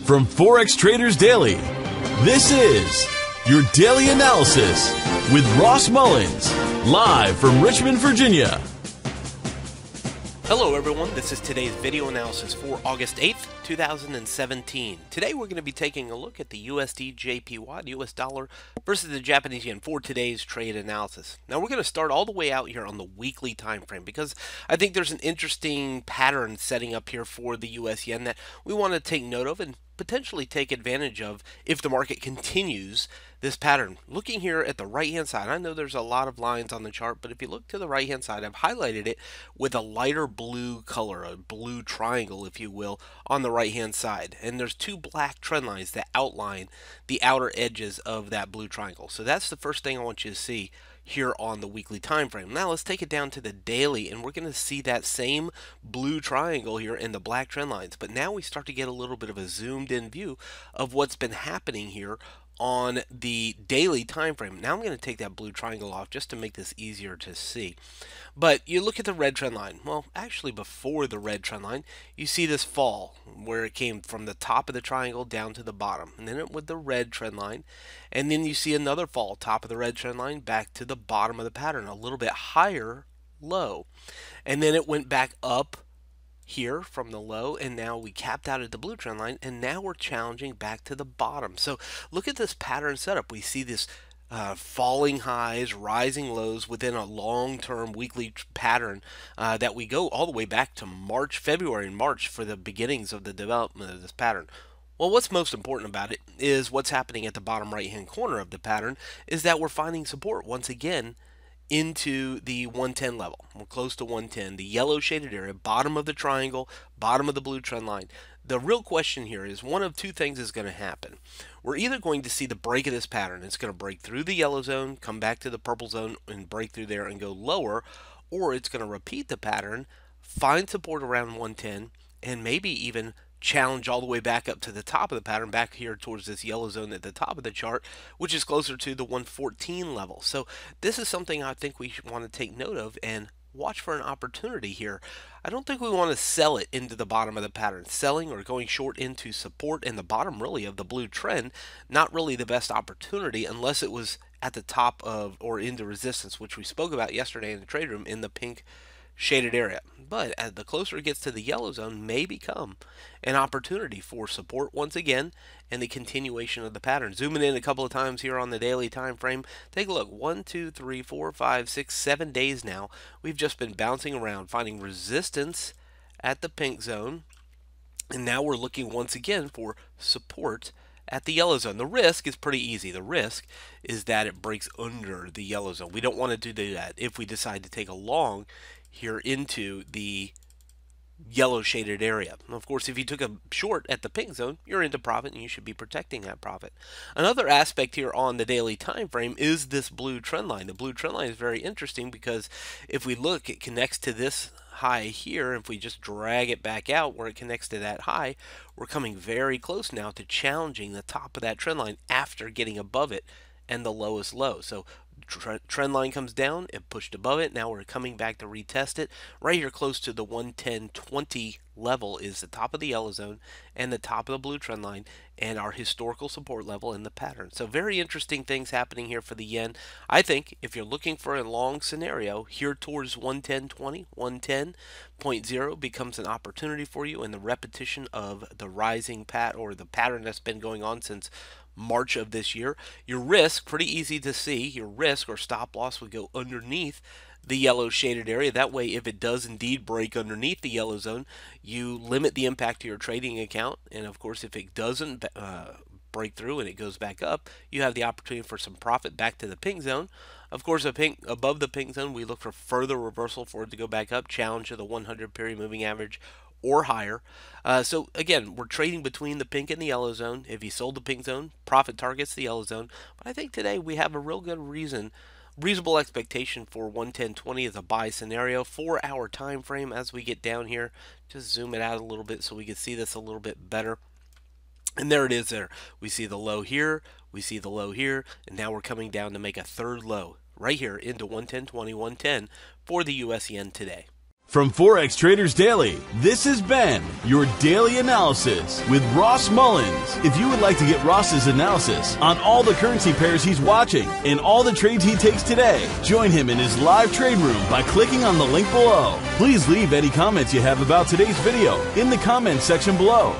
From Forex Traders Daily, this is your daily analysis with Ross Mullins, live from Richmond, Virginia. Hello everyone, this is today's video analysis for August 8th, 2017. Today we're going to be taking a look at the USDJPY, the US dollar, versus the Japanese yen for today's trade analysis. Now we're going to start all the way out here on the weekly time frame because I think there's an interesting pattern setting up here for the US yen that we want to take note of and potentially take advantage of if the market continues this pattern. Looking here at the right hand side, I know there's a lot of lines on the chart, but if you look to the right hand side, I've highlighted it with a lighter blue color, a blue triangle if you will, on the right hand side, and there's two black trend lines that outline the outer edges of that blue triangle. So that's the first thing I want you to see here on the weekly time frame. Now let's take it down to the daily, and we're going to see that same blue triangle here in the black trend lines, but now we start to get a little bit of a zoomed in view of what's been happening here on the daily time frame. Now I'm going to take that blue triangle off just to make this easier to see. But you look at the red trend line. Well, actually before the red trend line, you see this fall where it came from the top of the triangle down to the bottom, and then it with the red trend line, and then you see another fall, top of the red trend line back to the bottom of the pattern, a little bit higher low, and then it went back up here from the low, and now we capped out at the blue trend line, and now we're challenging back to the bottom. So look at this pattern setup. We see this falling highs, rising lows within a long-term weekly pattern that we go all the way back to February and March for the beginnings of the development of this pattern. Well, what's most important about it is what's happening at the bottom right-hand corner of the pattern is that we're finding support once again into the 110 level. We're close to 110, the yellow shaded area, bottom of the triangle, bottom of the blue trend line. The real question here is one of two things is going to happen. We're either going to see the break of this pattern. It's going to break through the yellow zone, come back to the purple zone and break through there and go lower, or it's going to repeat the pattern, find support around 110, and maybe even challenge all the way back up to the top of the pattern, back here towards this yellow zone at the top of the chart, which is closer to the 114 level. So this is something I think we want to take note of and watch for an opportunity here. I don't think we want to sell it into the bottom of the pattern. Selling or going short into support and the bottom really of the blue trend, not really the best opportunity unless it was at the top of or into resistance, which we spoke about yesterday in the trade room in the pink shaded area. But as the closer it gets to the yellow zone, may become an opportunity for support once again and the continuation of the pattern. Zooming in a couple of times here on the daily time frame, take a look. 1, 2, 3, 4, 5, 6, 7 days now. We've just been bouncing around, finding resistance at the pink zone, and now we're looking once again for support at the yellow zone. The risk is pretty easy. The risk is that it breaks under the yellow zone. We don't want to do that if we decide to take a long here into the yellow shaded area. Of course, if you took a short at the pink zone, you're into profit and you should be protecting that profit. Another aspect here on the daily time frame is this blue trend line. The blue trend line is very interesting because if we look, it connects to this high here. If we just drag it back out where it connects to that high, we're coming very close now to challenging the top of that trend line after getting above it and the lowest low. So trend line comes down, it pushed above it, now we're coming back to retest it. Right here close to the 110.20 level is the top of the yellow zone and the top of the blue trend line and our historical support level in the pattern. So very interesting things happening here for the yen. I think if you're looking for a long scenario here towards 110.20, 110.0 becomes an opportunity for you, and the repetition of the rising the pattern that's been going on since March of this year. Your risk, pretty easy to see, your risk or stop loss would go underneath the yellow shaded area. That way, if it does indeed break underneath the yellow zone, you limit the impact to your trading account. And of course, if it doesn't break through and it goes back up, you have the opportunity for some profit back to the pink zone. Of course, above the pink zone, we look for further reversal for it to go back up, challenge to the 100 period moving average or higher. So again, we're trading between the pink and the yellow zone. If you sold the pink zone, profit targets the yellow zone. But I think today we have a real good reasonable expectation for 110.20 as a buy scenario. 4-hour time frame as we get down here. Just zoom it out a little bit so we can see this a little bit better. And there it is there. We see the low here, we see the low here, and now we're coming down to make a third low right here into 110.20, 110 for the US yen today. From Forex Traders Daily, this has been your daily analysis with Ross Mullins. If you would like to get Ross's analysis on all the currency pairs he's watching and all the trades he takes today, join him in his live trade room by clicking on the link below. Please leave any comments you have about today's video in the comments section below.